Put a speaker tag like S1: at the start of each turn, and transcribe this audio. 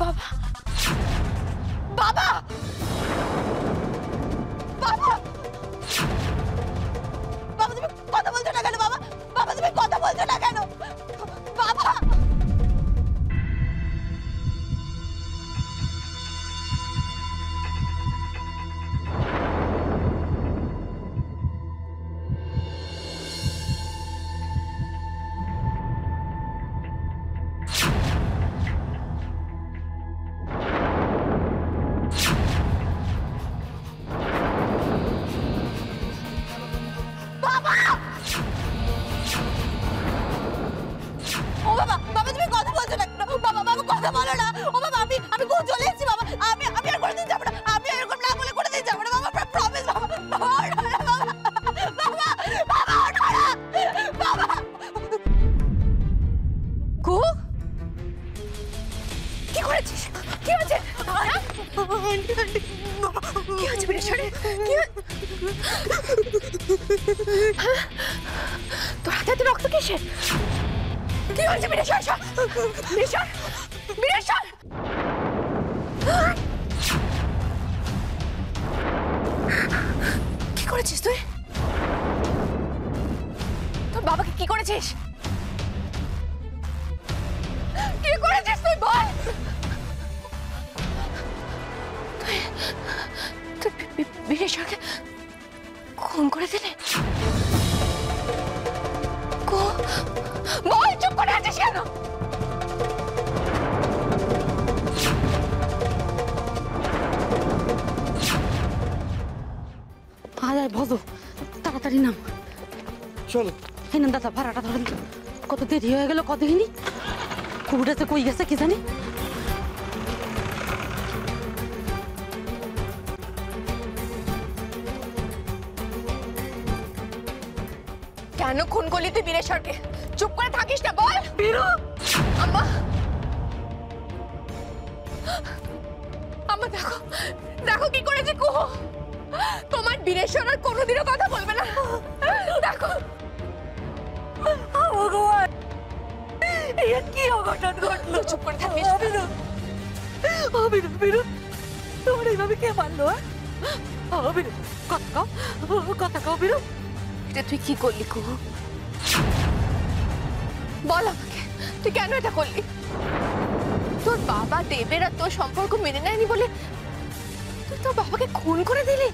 S1: বাবা বাবা বাবা বাবা তুমি কথা বলছো না কেন বাবা? বাবা তুমি কথা বলছো না কেন বাবা? তোর হাতে রক্ত কিসের? কি হয়েছে বিরেশ্বর? বিরেশ্বর বিরেশ্বর কি করেছিস তুই? তোর বাবাকে কি করেছিস? কি করেছিস তুই বল? তুই বিরেশ্বরকে খুন করে দিলে? বল, চুপ করে আছিস কেন?
S2: আয় ভজ তাড়াতাড়ি নাম।
S3: চলো
S2: এই না দাদা, ভাড়াটা ধরেন। কত দেরি হয়ে গেল কতদিনই কুকুরটাতে কই গেছে কি জানি।
S1: কেন খুন করলি তুই বিরেশ্বরকে? চুপ করে থাকিস না, বল। বীরু আম্মা, আম্মা দেখো দেখো কি করেছে কুহু। তোমার বিরেশ্বর আর কোনোদিনও কথা বলবে না। দেখো ভগবান, এটা কি অঘটন ঘটলো? চুপ করে থাকিস।
S2: বীরু বীরু, তোমার এইভাবে কে মারলো? বীরু কথা কও বীরু।
S1: এটা তুই কি করলি কুহু? বল আমাকে, তুই কেন এটা করলি? তোর বাবা দেবের আর তোর সম্পর্ক মেনে নেয়নি বলে তুই তোর বাবাকে খুন করে দিলি?